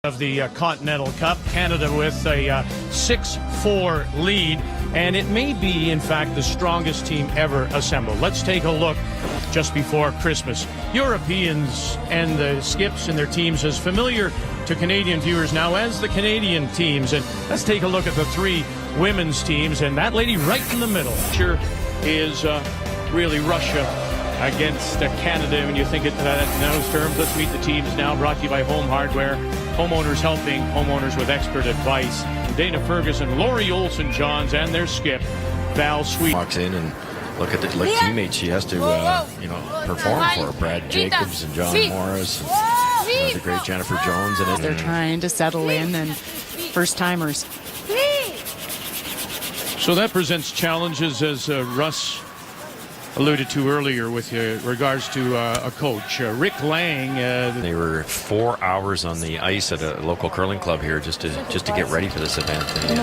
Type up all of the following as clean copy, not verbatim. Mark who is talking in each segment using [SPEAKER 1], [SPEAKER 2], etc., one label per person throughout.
[SPEAKER 1] Of the Continental Cup, Canada with a 6-4 lead, and it may be, in fact, the strongest team ever assembled. Let's take a look just before Christmas. Europeans and the skips and their teams as familiar to Canadian viewers now as the Canadian teams. And let's take a look at the three women's teams, and that lady right in the middle sure is really Russia against Canada. When you think it in those terms, let's meet the teams now, brought to you by Home Hardware. Homeowners helping homeowners with expert advice. Dana Ferguson, Lori Olson-Johns, and their skip, Val Sweet.
[SPEAKER 2] Walks in and look at the teammates she has to, perform for. Brad Jacobs and John Morris. And the great Jennifer Jones. And
[SPEAKER 3] they're trying to settle in and first-timers.
[SPEAKER 1] So that presents challenges, as Russ alluded to earlier, with regards to a coach, Rick Lang.
[SPEAKER 2] They were 4 hours on the ice at a local curling club here just to get ready for this event. They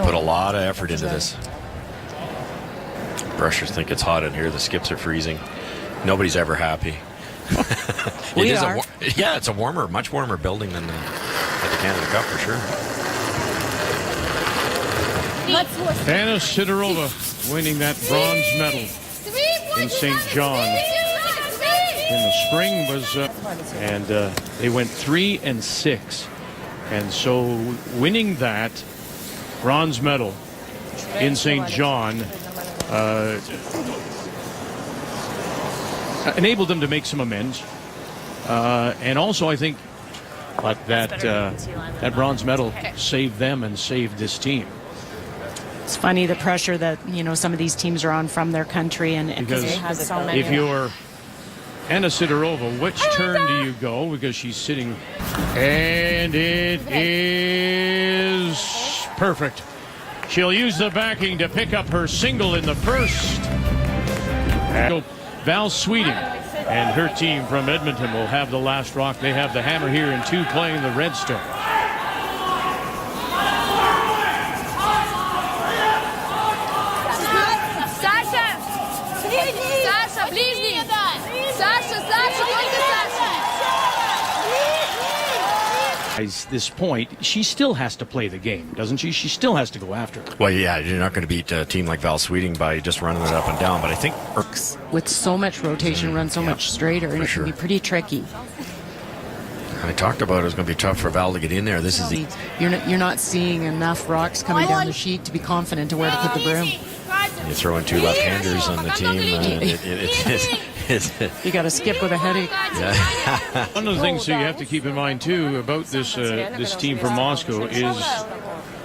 [SPEAKER 2] put a lot of effort into this. Brushers think it's hot in here. The skips are freezing. Nobody's ever happy. It's a much warmer building than at the Canada Cup for sure.
[SPEAKER 1] Anna Sidorova winning that bronze medal in St. John in the spring and they went 3-6, and so winning that bronze medal in St. John enabled them to make some amends, and also I think that bronze medal saved them and saved this team.
[SPEAKER 3] It's funny the pressure that some of these teams are on from their country, and because they have so many.
[SPEAKER 1] If you're Anna Sidorova, which turn do you go? Because she's sitting, and it is perfect. She'll use the backing to pick up her single in the first. Val Sweeting and her team from Edmonton will have the last rock. They have the hammer here in 2 playing the Redstone. At this point, she still has to play the game, doesn't she? She still has to go after it.
[SPEAKER 2] Well, yeah, you're not going to beat a team like Val Sweeting by just running it up and down, but I think
[SPEAKER 3] with so much rotation, run so much straighter, and it can be pretty tricky.
[SPEAKER 2] I talked about it was going to be tough for Val to get in there. This is
[SPEAKER 3] you're not seeing enough rocks coming down the sheet to be confident to where to put the broom.
[SPEAKER 2] You throw in 2 left-handers on the team.
[SPEAKER 3] You got to skip with a headache.
[SPEAKER 2] Yeah.
[SPEAKER 1] One of the things that you have to keep in mind too about this team from Moscow is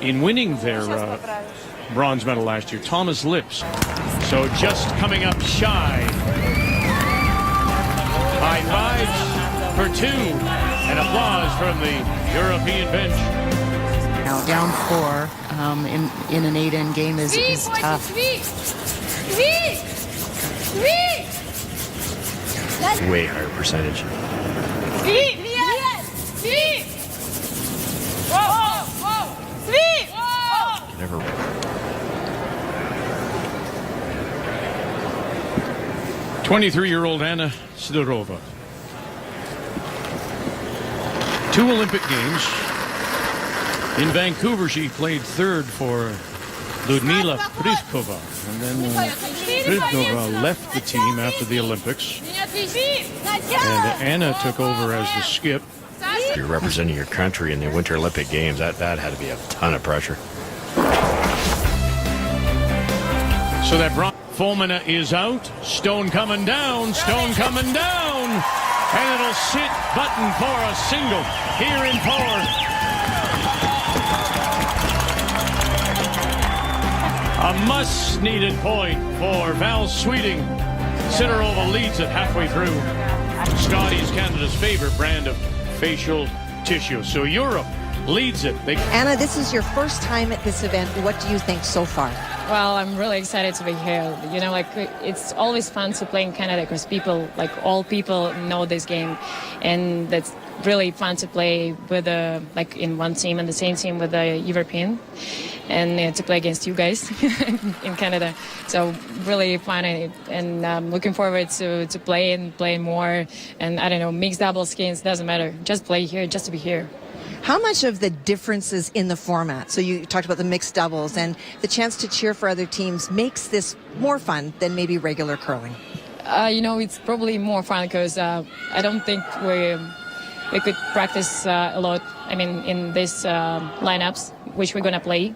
[SPEAKER 1] in winning their bronze medal last year, Thomas Lips. So just coming up shy. High fives for 2, and applause from the European bench.
[SPEAKER 3] Now down 4 in an 8-end game is tough.
[SPEAKER 2] Way higher percentage. Never.
[SPEAKER 1] "23-year-old Anna Sidorova. 2 Olympic Games. In Vancouver, she played 3rd for Ludmila Privkova, and then Privkova left the team after the Olympics, and Anna took over as the skip.
[SPEAKER 2] You're representing your country in the Winter Olympic Games. That had to be a ton of pressure.
[SPEAKER 1] So that Fulmina is out. Stone coming down. Stone coming down. And it'll sit button for a single here in 4. A must-needed point for Val Sweeting. Sidorova leads it halfway through. Scotty is Canada's favorite brand of facial tissue. So Europe leads it.
[SPEAKER 4] Anna, this is your first time at this event. What do you think so far?
[SPEAKER 5] Well, I'm really excited to be here. It's always fun to play in Canada because all people know this game, and that's really fun to play with in one team and the same team with a European. and to play against you guys in Canada. So really fun, and looking forward to play more. And I don't know, mixed doubles, skins, doesn't matter. Just play here, just to be here.
[SPEAKER 4] How much of the differences in the format, so you talked about the mixed doubles and the chance to cheer for other teams, makes this more fun than maybe regular curling?
[SPEAKER 5] It's probably more fun because I don't think we could practice a lot. I mean, in these lineups, which we're gonna play,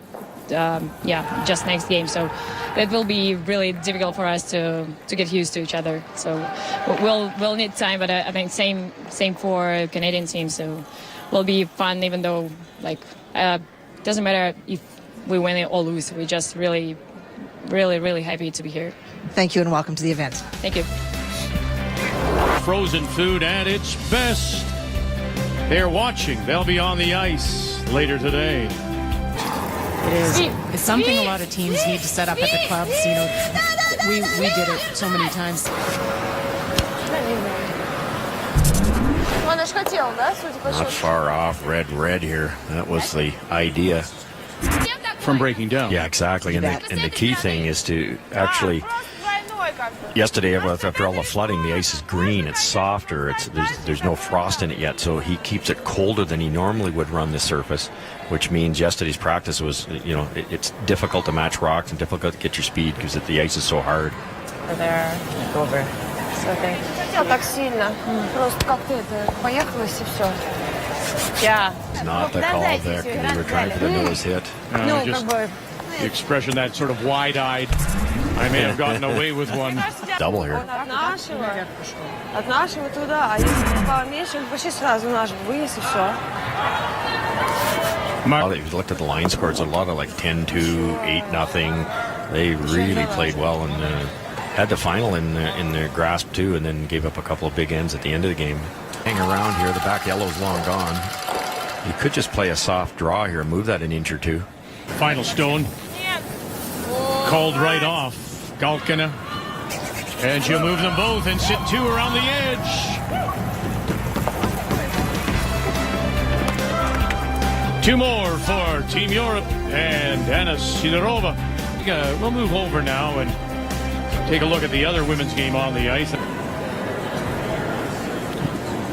[SPEAKER 5] just next game. So that will be really difficult for us to get used to each other. So we'll need time, but I think same for Canadian teams. So will be fun, even though doesn't matter if we win or lose. We're just really, really, really happy to be here.
[SPEAKER 4] Thank you and welcome to the event.
[SPEAKER 5] Thank you.
[SPEAKER 1] Frozen food at its best. They're watching. They'll be on the ice later today.
[SPEAKER 3] It is. It's something a lot of teams need to set up at the clubs. We did it so many times.
[SPEAKER 2] Not far off, red here. That was the idea.
[SPEAKER 1] From breaking down.
[SPEAKER 2] Yeah, exactly. And the key thing is to actually, yesterday after all the flooding, the ice is green. It's softer. There's no frost in it yet, so he keeps it colder than he normally would run the surface, which means yesterday's practice was, it's difficult to match rocks and difficult to get your speed because the ice is so hard.
[SPEAKER 6] There, over. So thank you. Так сильно. Просто как ты это поехалась и все. Yeah.
[SPEAKER 2] It's not the call there. We were trying for the nose hit.
[SPEAKER 1] Just the expression, that sort of wide-eyed, I may have gotten away with one.
[SPEAKER 2] Double here.
[SPEAKER 6] От нашего туда, а если попало меньше, почти сразу наш вынес и все.
[SPEAKER 2] Well, if you looked at the line scores, a lot of 10-2, 8-0. They really played well and had the final in their grasp too, and then gave up a couple of big ends at the end of the game. Hang around here. The back yellow's long gone. You could just play a soft draw here, move that an inch or two.
[SPEAKER 1] Final stone. Called right off. Galkina. And she'll move them both and sit two around the edge. Two more for Team Europe and Anna Sidorova. We'll move over now and take a look at the other women's game on the ice.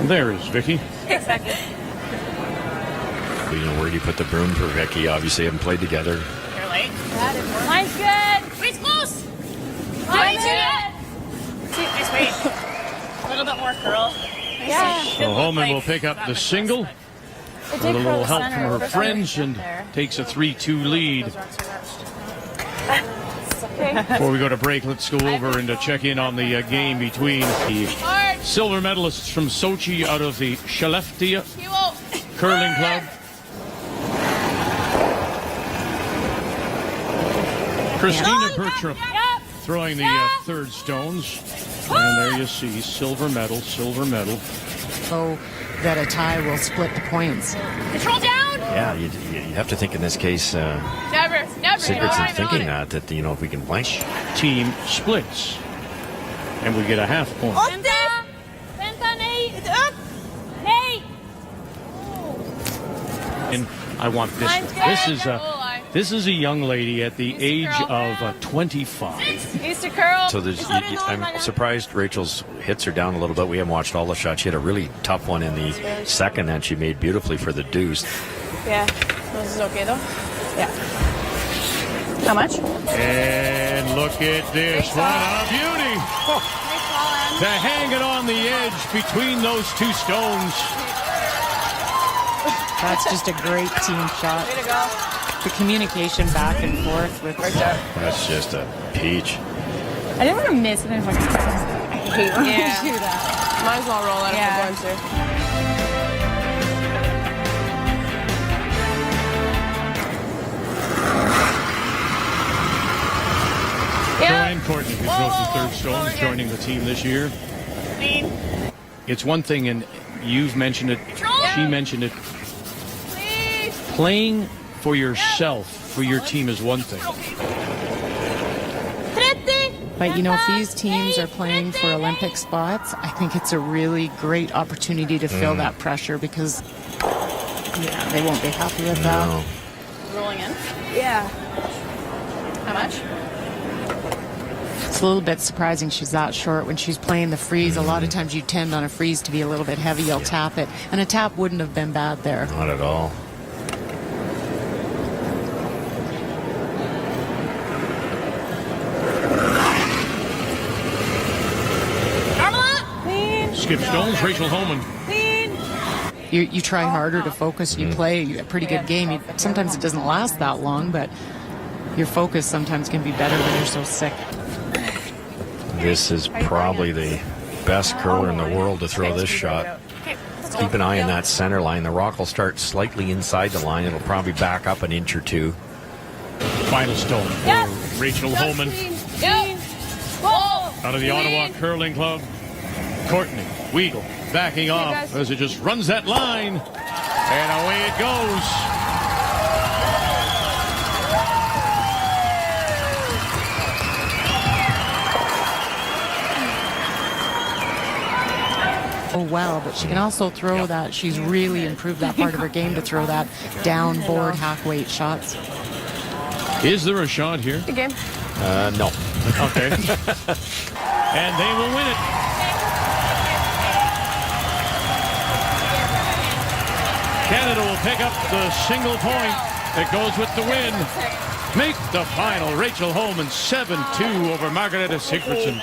[SPEAKER 1] There is Vicky.
[SPEAKER 6] Exactly.
[SPEAKER 2] Where do you put the broom for Vicky? Obviously, haven't played together.
[SPEAKER 6] You're late. Mine's good. Reach close. Mine's good. Nice weight. A little bit more curl. Yeah.
[SPEAKER 1] So Homan will pick up the single with a little help from her friends and takes a 3-2 lead. Before we go to break, let's go over and check in on the game between the silver medalists from Sochi out of the Shaleftya Curling Club. Christina Bertram throwing the third stones. And there you see, silver medal.
[SPEAKER 3] So that a tie will split the points.
[SPEAKER 6] Control down.
[SPEAKER 2] Yeah, you have to think in this case,
[SPEAKER 6] Never.
[SPEAKER 2] Sigurdsson's thinking that if we can play.
[SPEAKER 1] Team splits. And we get a half point. And I want this. This is a young lady at the age of 25.
[SPEAKER 6] Needs to curl.
[SPEAKER 2] So I'm surprised Rachel's hits are down a little bit. We haven't watched all the shots. She had a really tough one in the second that she made beautifully for the deuce.
[SPEAKER 6] Yeah. This is okay though. Yeah. How much?
[SPEAKER 1] And look at this. What a beauty. To hang it on the edge between those two stones.
[SPEAKER 3] That's just a great team shot.
[SPEAKER 6] Way to go.
[SPEAKER 3] The communication back and forth with.
[SPEAKER 2] That's just a peach.
[SPEAKER 5] I didn't want to miss it. I hate when I do that.
[SPEAKER 6] Might as well roll out if we're going to.
[SPEAKER 1] Joanne Courtney, who throws the third stone, is joining the team this year. It's one thing, and you've mentioned it, she mentioned it, playing for yourself, for your team is one thing.
[SPEAKER 3] But if these teams are playing for Olympic spots, I think it's a really great opportunity to feel that pressure because they won't be happy with that.
[SPEAKER 6] rolling in.
[SPEAKER 7] Yeah.
[SPEAKER 6] How much?
[SPEAKER 3] It's a little bit surprising she's that short when she's playing the freeze. A lot of times you tend on a freeze to be a little bit heavy. You'll tap it. And a tap wouldn't have been bad there.
[SPEAKER 2] Not at all.
[SPEAKER 1] Skip Stones, Rachel Homan.
[SPEAKER 3] You try harder to focus. You play a pretty good game. Sometimes it doesn't last that long, but your focus sometimes can be better when you're so sick.
[SPEAKER 2] This is probably the best curler in the world to throw this shot. Keep an eye on that center line. The rock will start slightly inside the line. It'll probably back up an inch or two.
[SPEAKER 1] Final stone for Rachel Homan. Out of the Ottawa Curling Club. Courtney Weigel backing off as it just runs that line. And away it goes.
[SPEAKER 3] Oh, well, but she can also throw that. She's really improved that part of her game to throw that downboard half weight shots.
[SPEAKER 1] Is there a shot here?
[SPEAKER 7] Good game.
[SPEAKER 2] No.
[SPEAKER 1] Okay. And they will win it. Canada will pick up the single point that goes with the win. Make the final. Rachel Homan 7-2 over Margareta Sigfridsson.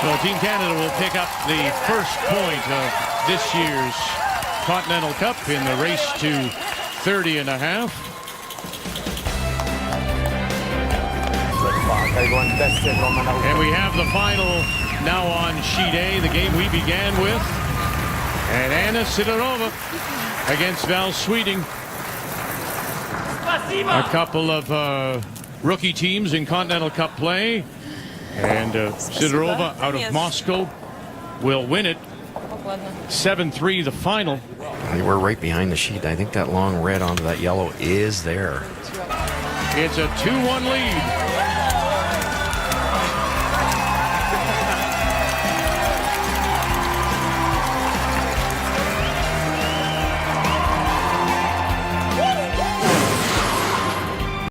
[SPEAKER 1] So Team Canada will pick up the first point of this year's Continental Cup in the race to 30 and a half. And we have the final now on sheet A, the game we began with. And Anna Sidorova against Val Sweeting. A couple of rookie teams in Continental Cup play. And Sidorova out of Moscow will win it. 7-3 the final.
[SPEAKER 2] We're right behind the sheet. I think that long red onto that yellow is there.
[SPEAKER 1] It's a 2-1 lead.